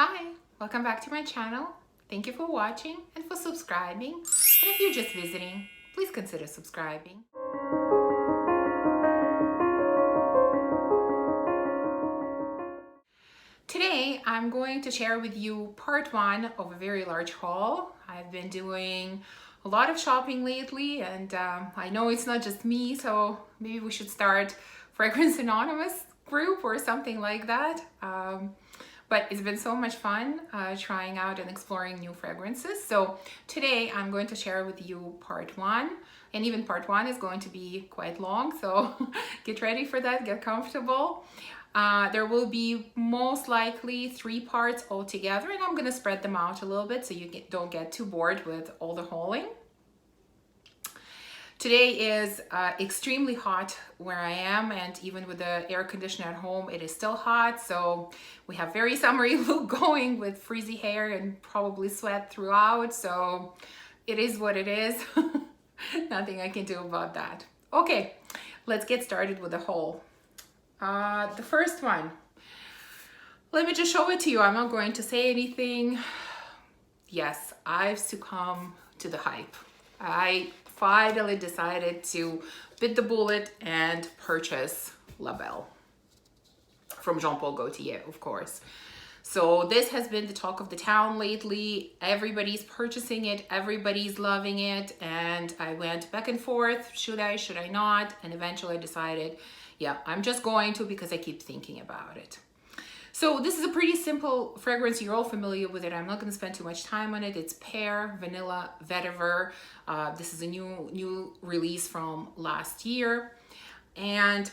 Hi, welcome back to my channel. Thank you for watching and for subscribing. And if you're just visiting, please consider subscribing. Today, I'm going to share with you part one of a very large haul. I've been doing a lot of shopping lately, and I know it's not just me, so maybe we should start Fragrance Anonymous group or something like that. But it's been so much fun trying out and exploring new fragrances. So today I'm going to share with you part one, and even part one is going to be quite long, so get ready for that, get comfortable. There will be most likely 3 parts altogether, and I'm going to spread them out a little bit so you don't get too bored with all the hauling. Today is extremely hot where I am, and even with the air conditioner at home, it is still hot. So we have very summery look going with frizzy hair and probably sweat throughout. So it is what it is. Nothing I can do about that. Okay, let's get started with the haul. The first one, let me just show it to you. I'm not going to say anything. Yes, I've succumbed to the hype. I finally decided to bite the bullet and purchase Labelle from Jean-Paul Gaultier, of course. So this has been the talk of the town lately. Everybody's purchasing it, everybody's loving it, and I went back and forth. Should I not? And eventually I decided, yeah, I'm just going to, because I keep thinking about it. So this is a pretty simple fragrance. You're all familiar with it. I'm not going to spend too much time on it. It's Pear Vanilla Vetiver. This is a new release from last year. And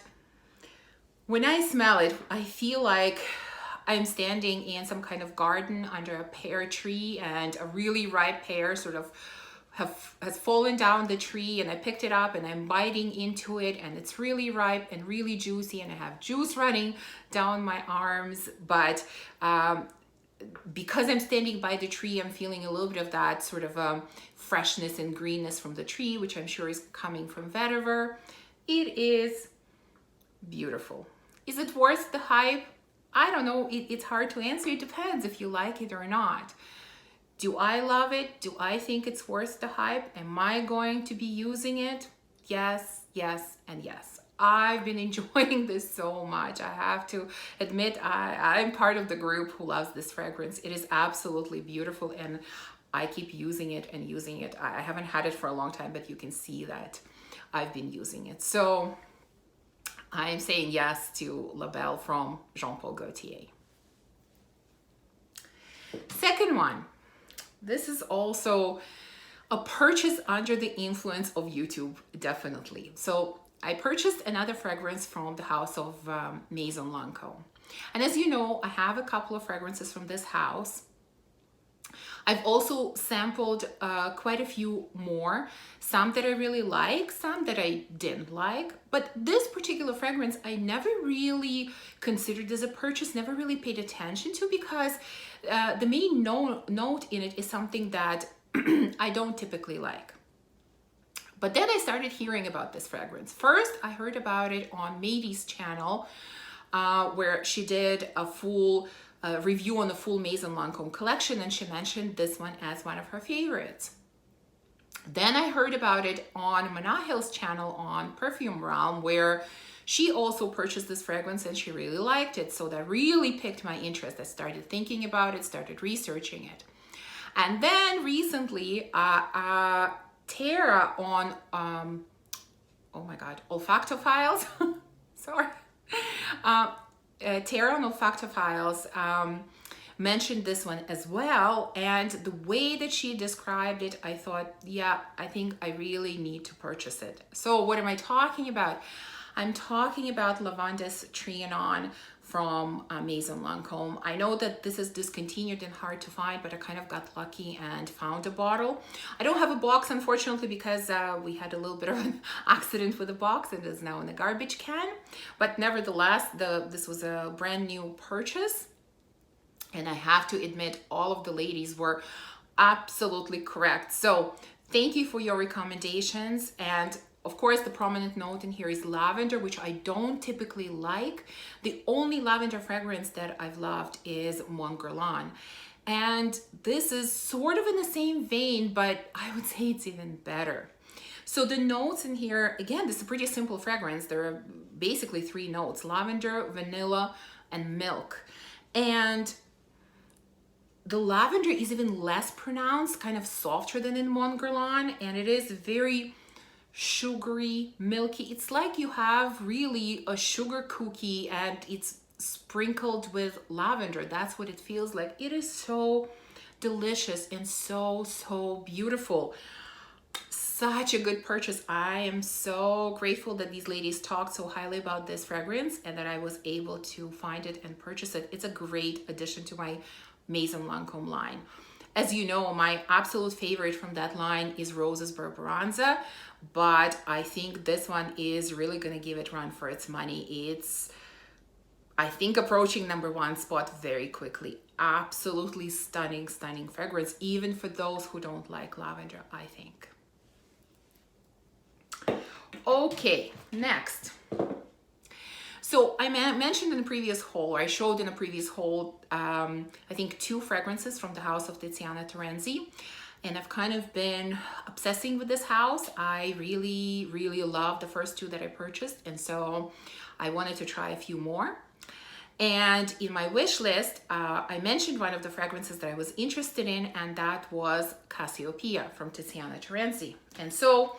when I smell it, I feel like I'm standing in some kind of garden under a pear tree, and a really ripe pear sort of has fallen down the tree, and I picked it up and I'm biting into it, and it's really ripe and really juicy, and I have juice running down my arms. But because I'm standing by the tree, I'm feeling a little bit of that sort of freshness and greenness from the tree, which I'm sure is coming from vetiver. It is beautiful. Is it worth the hype? I don't know. It's hard to answer. It depends if you like it or not. Do I love it? Do I think it's worth the hype? Am I going to be using it? Yes, yes, and yes. I've been enjoying this so much. I have to admit, I'm part of the group who loves this fragrance. It is absolutely beautiful, and I keep using it and using it. I haven't had it for a long time, but you can see that I've been using it. So I'm saying yes to Labelle from Jean-Paul Gaultier. Second one. This is also a purchase under the influence of YouTube, definitely. So I purchased another fragrance from the house of Maison Lancome. And as you know, I have a couple of fragrances from this house. I've also sampled quite a few more, some that I really like, some that I didn't like. But this particular fragrance, I never really considered as a purchase, never really paid attention to, because the main note in it is something that I don't typically like. But then I started hearing about this fragrance. First, I heard about it on Maddie's channel, where she did a full review on the full Maison Lancome collection, and she mentioned this one as one of her favorites. Then I heard about it on Manahil's channel on Perfume Realm, where she also purchased this fragrance and she really liked it. So that really piqued my interest. I started thinking about it, started researching it. And then recently, Tara on, oh my God, Olfactophiles, sorry. Tara on Olfactophiles mentioned this one as well, and the way that she described it, I thought, yeah, I think I really need to purchase it. So what am I talking about? I'm talking about Lavandes Trianon from Maison Lancome. I know that this is discontinued and hard to find, but I kind of got lucky and found a bottle. I don't have a box, unfortunately, because we had a little bit of an accident with the box and it is now in the garbage can. But nevertheless, this was a brand new purchase. And I have to admit, all of the ladies were absolutely correct. So thank you for your recommendations. And of course, the prominent note in here is lavender, which I don't typically like. The only lavender fragrance that I've loved is Mon Guerlain. And this is sort of in the same vein, but I would say it's even better. So the notes in here, again, this is a pretty simple fragrance. There are basically 3 notes: lavender, vanilla, and milk. And the lavender is even less pronounced, kind of softer than in Mon Guerlain, and it is very sugary, milky. It's like you have really a sugar cookie and it's sprinkled with lavender. That's what it feels like. It is so delicious and so beautiful. Such a good purchase. I am so grateful that these ladies talked so highly about this fragrance and that I was able to find it and purchase it. It's a great addition to my Maison Lancome line. As you know, my absolute favorite from that line is Roses Barbaranza, but I think this one is really going to give it run for its money. It's, I think, approaching #1 spot very quickly. Absolutely stunning fragrance, even for those who don't like lavender, I think. Okay, next. So I mentioned in the previous haul, or I showed in a previous haul, I think 2 fragrances from the house of Tiziana Terenzi. And I've kind of been obsessing with this house. I really love the first 2 that I purchased. And so I wanted to try a few more. And in my wish list, I mentioned one of the fragrances that I was interested in, and that was Casiopeia from Tiziana Terenzi. And so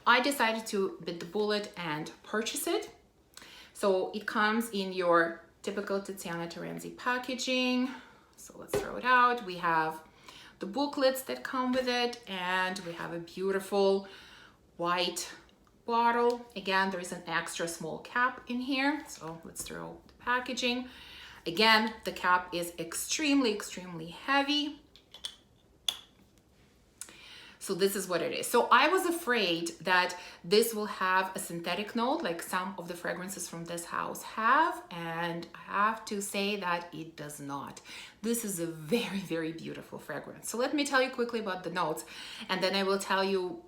I decided to bit the bullet and purchase it. So it comes in your typical Tiziana Terenzi packaging. So let's throw it out. We have the booklets that come with it, and we have a beautiful white bottle. Again, there is an extra small cap in here. So let's throw the packaging. Again, the cap is extremely heavy. So this is what it is. So I was afraid that this will have a synthetic note like some of the fragrances from this house have, and I have to say that it does not. This is a very beautiful fragrance. So let me tell you quickly about the notes, and then I will tell you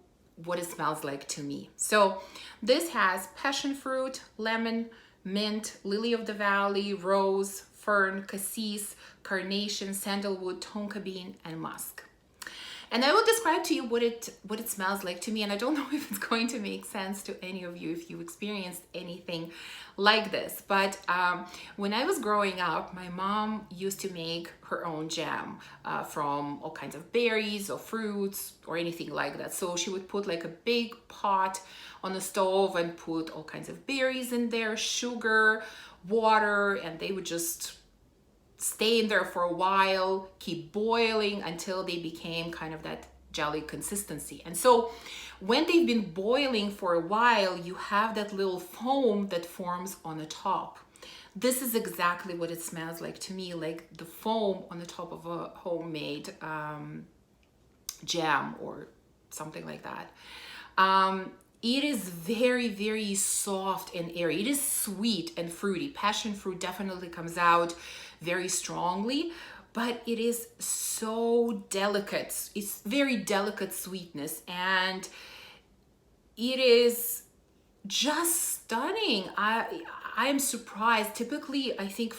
what it smells like to me. So this has passion fruit, lemon, mint, lily of the valley, rose, fern, cassis, carnation, sandalwood, tonka bean, and musk. And I will describe to you what it smells like to me, and I don't know if it's going to make sense to any of you if you experienced anything like this. But when I was growing up, my mom used to make her own jam from all kinds of berries or fruits or anything like that. So she would put like a big pot on the stove and put all kinds of berries in there, sugar, water, and they would just stay in there for a while, keep boiling until they became kind of that jelly consistency. And so when they've been boiling for a while, you have that little foam that forms on the top. This is exactly what it smells like to me, like the foam on the top of a homemade jam or something like that. It is very soft and airy. It is sweet and fruity. Passion fruit definitely comes out very strongly, but it is so delicate. It's very delicate sweetness, and it is just stunning. I am surprised. Typically, I think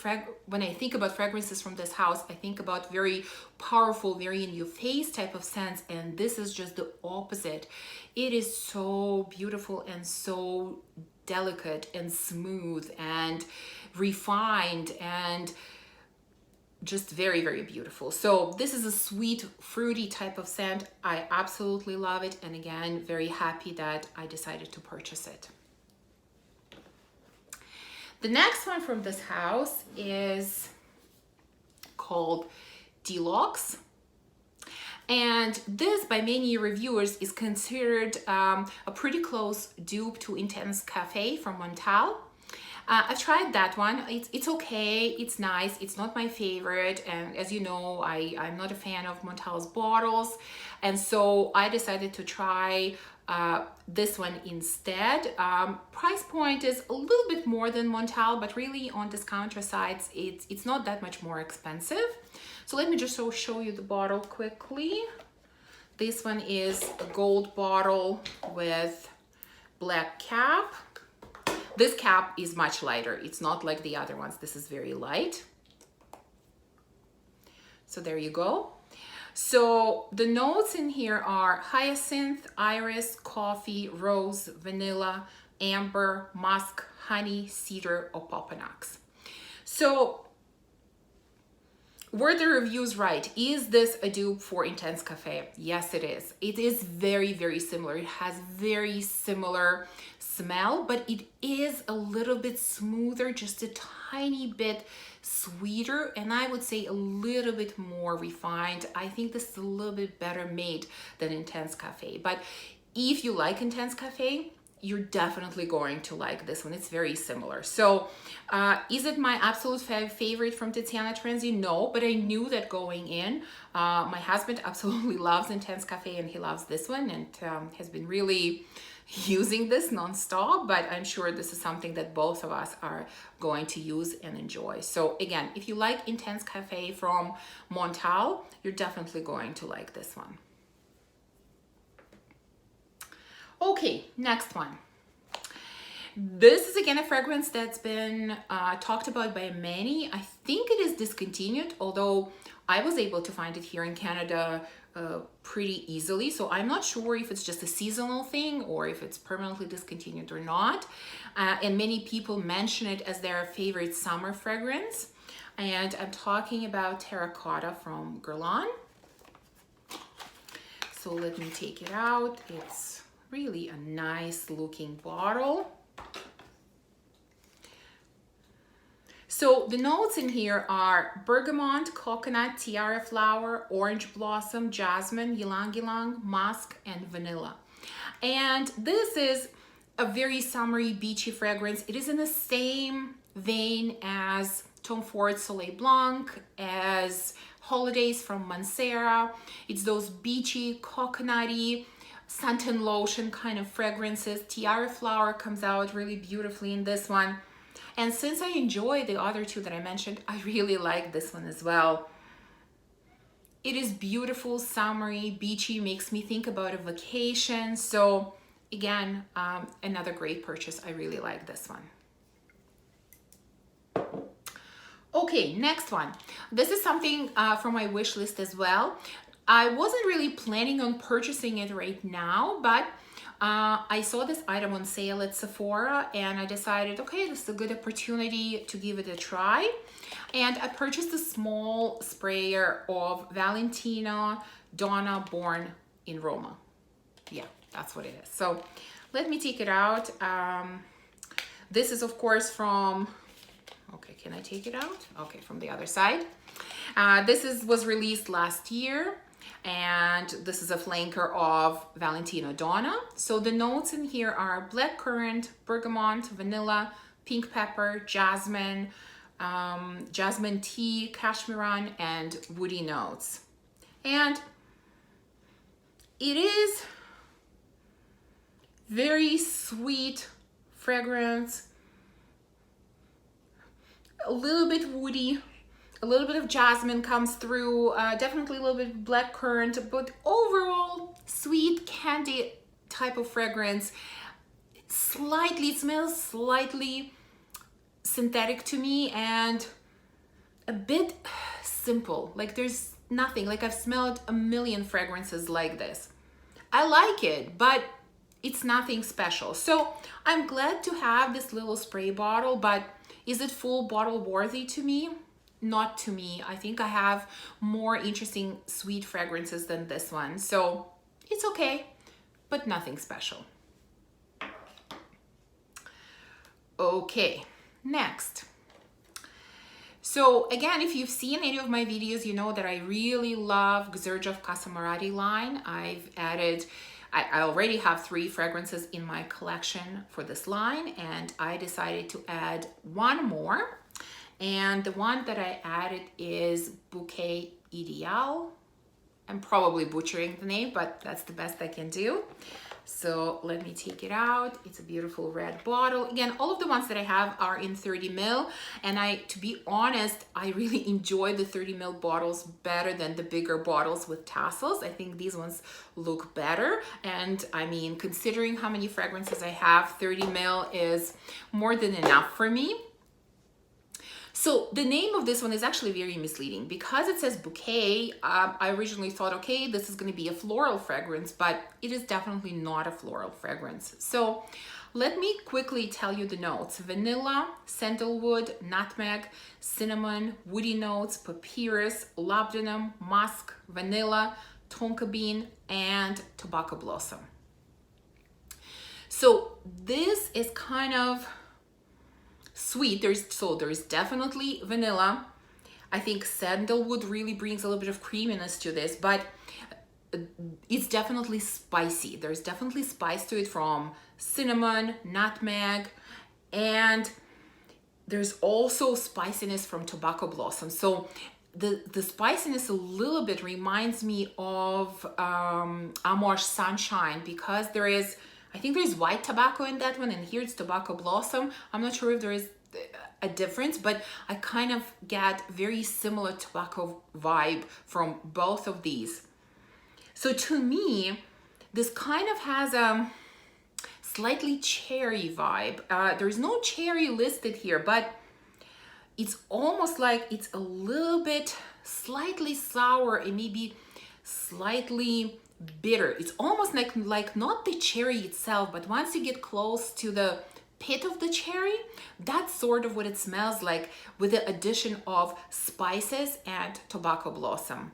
when I think about fragrances from this house, I think about very powerful, very in your face type of scents, and this is just the opposite. It is so beautiful and so delicate and smooth and refined and just very beautiful. So this is a sweet, fruity type of scent. I absolutely love it, and again, very happy that I decided to purchase it. The next one from this house is called Dlogs, and this, by many reviewers, is considered a pretty close dupe to Intense Cafe from Montal. I've tried that one. It's okay, it's nice, it's not my favorite, and as you know, I'm not a fan of Montal's bottles, and so I decided to try this one instead. Price point is a little bit more than Montal, but really on discounter sites, it's not that much more expensive. So let me just show you the bottle quickly. This one is a gold bottle with black cap. This cap is much lighter. It's not like the other ones. This is very light. So there you go. So the notes in here are hyacinth, iris, coffee, rose, vanilla, amber, musk, honey, cedar, or popenox. So were the reviews right? Is this a dupe for Intense Cafe? Yes, it is. It is very, very similar. It has very similar smell, but it is a little bit smoother, just a tiny bit sweeter, and I would say a little bit more refined. I think this is a little bit better made than Intense Cafe. But if you like Intense Cafe, you're definitely going to like this one. It's very similar. So is it my absolute favorite from Tiziana Trenzi? No, but I knew that going in. My husband absolutely loves Intense Cafe, and he loves this one, and has been really using this non-stop, but I'm sure this is something that both of us are going to use and enjoy. So again, if you like Intense Cafe from Montal, you're definitely going to like this one. Okay, next one. This is again a fragrance that's been talked about by many. I think it is discontinued, although I was able to find it here in Canada pretty easily. So I'm not sure if it's just a seasonal thing or if it's permanently discontinued or not. And many people mention it as their favorite summer fragrance. And I'm talking about Terracotta from Guerlain. So let me take it out. It's really a nice looking bottle. So the notes in here are bergamot, coconut, tiara flower, orange blossom, jasmine, ylang ylang, musk, and vanilla. And this is a very summery, beachy fragrance. It is in the same vein as Tom Ford Soleil Blanc, as Holidays from Mansera. It's those beachy, coconutty, suntan lotion kind of fragrances. Tiara flower comes out really beautifully in this one. And since I enjoy the other two that I mentioned, I really like this one as well. It is beautiful, summery, beachy, makes me think about a vacation. So again, another great purchase. I really like this one. Okay, next one. This is something from my wish list as well. I wasn't really planning on purchasing it right now, but I saw this item on sale at Sephora and I decided, okay, this is a good opportunity to give it a try. And I purchased a small sprayer of Valentino Donna Born in Roma. Yeah, that's what it is. So let me take it out. This is of course from, okay, can I take it out? Okay, from the other side. This was released last year. And this is a flanker of Valentino Donna. So the notes in here are blackcurrant, bergamot, vanilla, pink pepper, jasmine, jasmine tea, cashmeran, and woody notes. And it is very sweet fragrance, a little bit woody. A little bit of jasmine comes through, definitely a little bit of blackcurrant, but overall sweet candy type of fragrance. It smells slightly synthetic to me and a bit simple. Like there's nothing, like I've smelled a million fragrances like this. I like it, but it's nothing special. So I'm glad to have this little spray bottle, but is it full bottle worthy to me? Not to me. I think I have more interesting sweet fragrances than this one. So it's okay, but nothing special. Okay, next. So again, if you've seen any of my videos, you know that I really love Xerjof Casa Marati line. I already have 3 fragrances in my collection for this line, and I decided to add one more. And the one that I added is Bouquet Ideale. I'm probably butchering the name, but that's the best I can do. So let me take it out. It's a beautiful red bottle. Again, all of the ones that I have are in 30 ml. And to be honest, I really enjoy the 30 ml bottles better than the bigger bottles with tassels. I think these ones look better. And I mean, considering how many fragrances I have, 30 ml is more than enough for me. So the name of this one is actually very misleading because it says Bouquet. I originally thought, okay, this is going to be a floral fragrance, but it is definitely not a floral fragrance. So let me quickly tell you the notes. Vanilla, sandalwood, nutmeg, cinnamon, woody notes, papyrus, labdanum, musk, vanilla, tonka bean, and tobacco blossom. So this is kind of sweet. There's definitely vanilla. I think sandalwood really brings a little bit of creaminess to this, but it's definitely spicy. There's definitely spice to it from cinnamon, nutmeg, and there's also spiciness from tobacco blossom. So the spiciness a little bit reminds me of Amouage Sunshine, because I think there's white tobacco in that one, and here it's tobacco blossom. I'm not sure if there is a difference, but I kind of get very similar tobacco vibe from both of these. So to me, this kind of has a slightly cherry vibe. There's no cherry listed here, but it's almost like it's a little bit slightly sour and maybe slightly bitter. It's almost like not the cherry itself, but once you get close to the pit of the cherry, that's sort of what it smells like, with the addition of spices and tobacco blossom.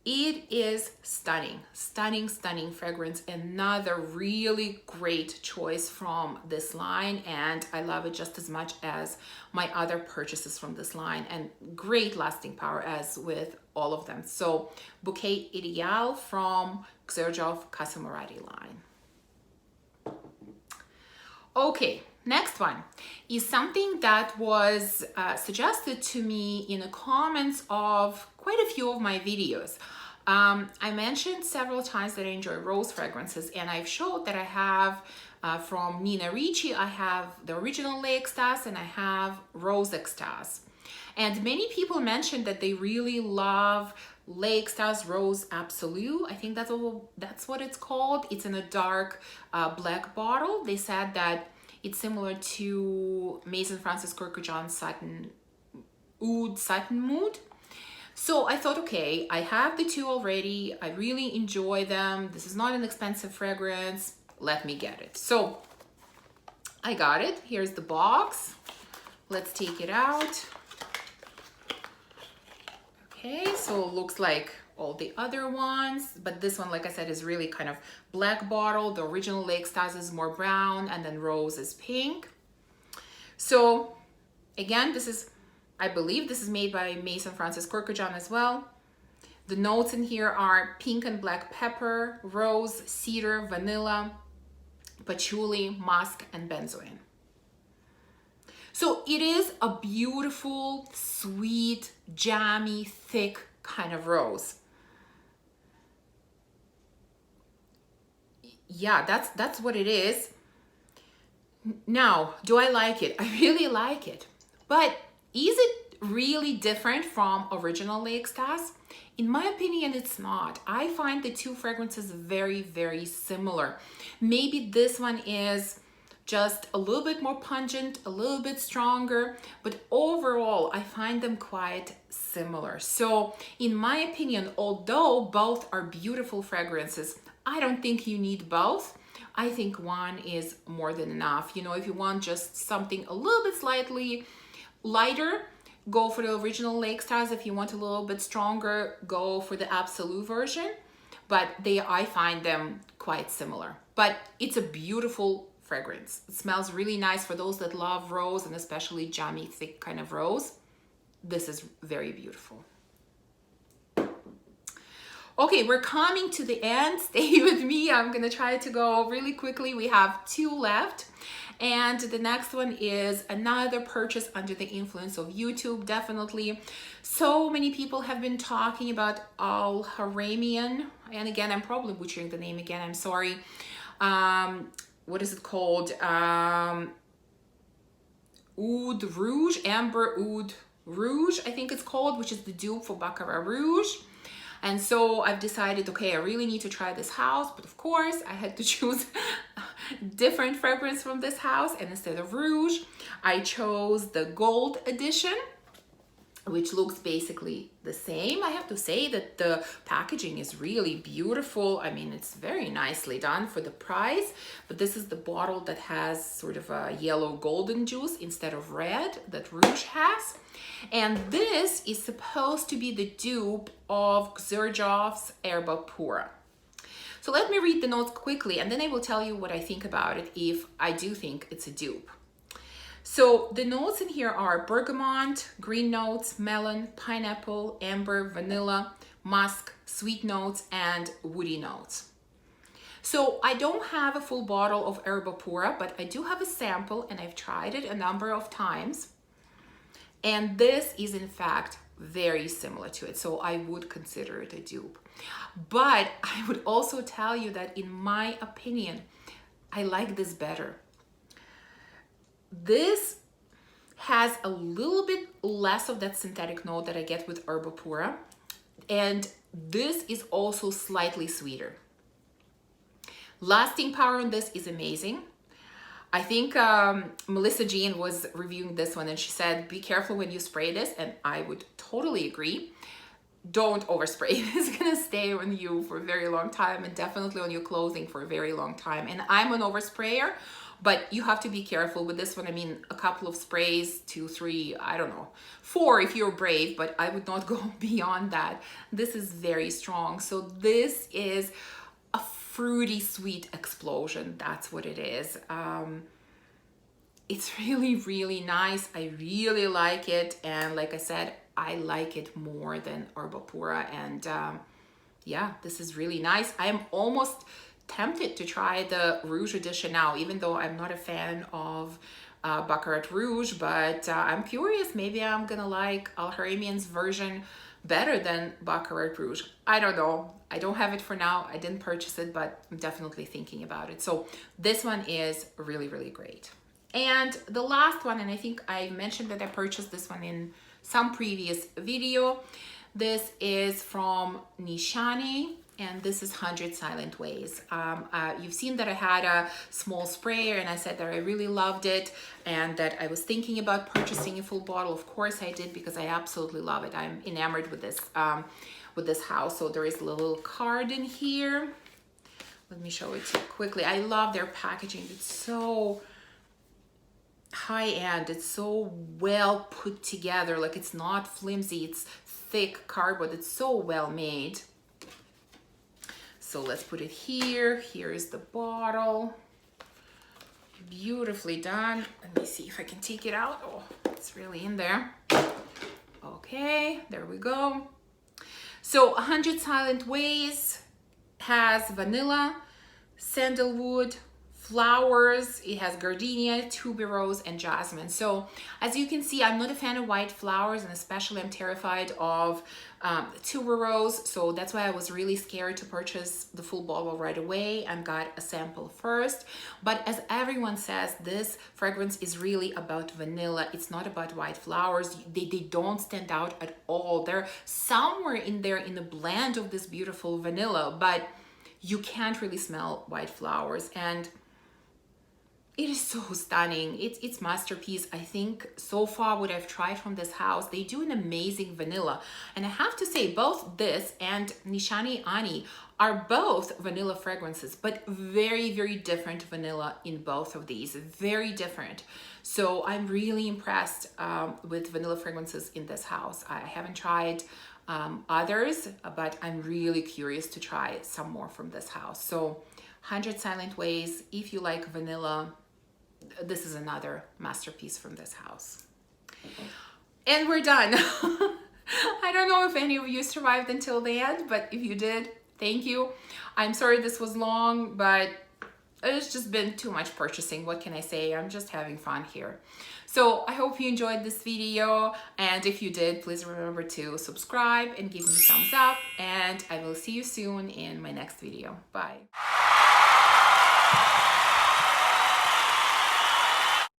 It is stunning, stunning, stunning fragrance. Another really great choice from this line, and I love it just as much as my other purchases from this line, and great lasting power as with all of them. So Bouquet Ideale from Xerjof Casiopeia line. Okay, next one is something that was suggested to me in the comments of quite a few of my videos. I mentioned several times that I enjoy rose fragrances, and I've showed that I have from Nina Ricci, I have the original Les Extases and I have Rose Extase. And many people mentioned that they really love Les Extases Rose Absolue. I think that's what it's called. It's in a dark black bottle. They said that it's similar to Maison Francis Kurkdjian Satin Oud Satin Mood. So I thought, okay, I have the two already. I really enjoy them. This is not an expensive fragrance. Let me get it. So I got it. Here's the box. Let's take it out. Okay, so it looks like all the other ones, but this one, like I said, is really kind of black bottle. The original Les Extases is more brown, and then Rose is pink. So again, I believe this is made by Maison Francis Kurkdjian as well. The notes in here are pink and black pepper, rose, cedar, vanilla, patchouli, musk, and benzoin. So it is a beautiful, sweet, jammy, thick kind of rose. Yeah, that's what it is. Now, do I like it? I really like it. But is it really different from original Les Extases? In my opinion, it's not. I find the two fragrances very, very similar. Maybe this one is just a little bit more pungent, a little bit stronger, but overall, I find them quite similar. So in my opinion, although both are beautiful fragrances, I don't think you need both. I think one is more than enough. You know, if you want just something a little bit slightly lighter, go for the original Les Extases. If you want a little bit stronger, go for the Absolute version. But I find them quite similar. But it's a beautiful fragrance. It smells really nice for those that love rose, and especially jammy, thick kind of rose. This is very beautiful. Okay, we're coming to the end. Stay with me. I'm gonna try to go really quickly. We have two left. And the next one is another purchase under the influence of YouTube, definitely. So many people have been talking about Al Haramian. And again, I'm probably butchering the name again, I'm sorry. what is it called? Oud Rouge, Amber Oud Rouge, I think it's called, which is the dupe for Baccarat Rouge. And so I've decided, okay, I really need to try this house, but of course I had to choose different fragrance from this house, and instead of Rouge, I chose the Gold edition, which looks basically the same. I have to say that the packaging is really beautiful. I mean, it's very nicely done for the price, but this is the bottle that has sort of a yellow golden juice instead of red that Rouge has. And this is supposed to be the dupe of Xerjof's Herba Pura. So let me read the notes quickly, and then I will tell you what I think about it if I do think it's a dupe. So the notes in here are bergamot, green notes, melon, pineapple, amber, vanilla, musk, sweet notes, and woody notes. So I don't have a full bottle of Herba Pura, but I do have a sample, and I've tried it a number of times. And this is in fact very similar to it. So I would consider it a dupe. But I would also tell you that in my opinion, I like this better. This has a little bit less of that synthetic note that I get with Herba Pura, and this is also slightly sweeter. Lasting power on this is amazing. I think Melissa Jean was reviewing this one, and she said, be careful when you spray this, and I would totally agree. Don't overspray. It's gonna stay on you for a very long time, and definitely on your clothing for a very long time. And I'm an oversprayer, but you have to be careful with this one. I mean, a couple of sprays, 2, 3, I don't know, 4 if you're brave, but I would not go beyond that. This is very strong. So this is a fruity sweet explosion. That's what it is. It's really, really nice. I really like it. And like I said, I like it more than Herba Pura. And yeah, this is really nice. I'm almost tempted to try the Rouge edition now, even though I'm not a fan of Baccarat Rouge, but I'm curious, maybe I'm gonna like Al Haramian's version better than Baccarat Rouge. I don't know. I don't have it for now. I didn't purchase it, but I'm definitely thinking about it. So this one is really, really great. And the last one, and I think I mentioned that I purchased this one in some previous video. This is from Nishani, and this is 100 Silent Ways. You've seen that I had a small sprayer, and I said that I really loved it and that I was thinking about purchasing a full bottle. Of course I did, because I absolutely love it. I'm enamored with this house. So there is a little card in here. Let me show it to you quickly. I love their packaging. It's so high-end. It's so well put together. Like, it's not flimsy, it's thick cardboard. It's so well made. So let's put it here. Here is the bottle. Beautifully done. Let me see if I can take it out. Oh, it's really in there. Okay, there we go. So 100 Silent Ways has vanilla, sandalwood, flowers. It has gardenia, tuberose, and jasmine. So as you can see, I'm not a fan of white flowers, and especially I'm terrified of tuberose. So that's why I was really scared to purchase the full bottle right away and got a sample first. But as everyone says, this fragrance is really about vanilla. It's not about white flowers. They don't stand out at all. They're somewhere in there in the blend of this beautiful vanilla, but you can't really smell white flowers. And it is so stunning. It's masterpiece. I think so far what I've tried from this house, they do an amazing vanilla. And I have to say, both this and Nishani Ani are both vanilla fragrances, but very, very different vanilla in both of these. Very different. So I'm really impressed with vanilla fragrances in this house. I haven't tried others, but I'm really curious to try some more from this house. So 100 Silent Ways, if you like vanilla, this is another masterpiece from this house. And we're done. I don't know if any of you survived until the end, but if you did, thank you. I'm sorry this was long, but it's just been too much purchasing. What can I say? I'm just having fun here. So I hope you enjoyed this video, and if you did, please remember to subscribe and give me a thumbs up, and I will see you soon in my next video. Bye.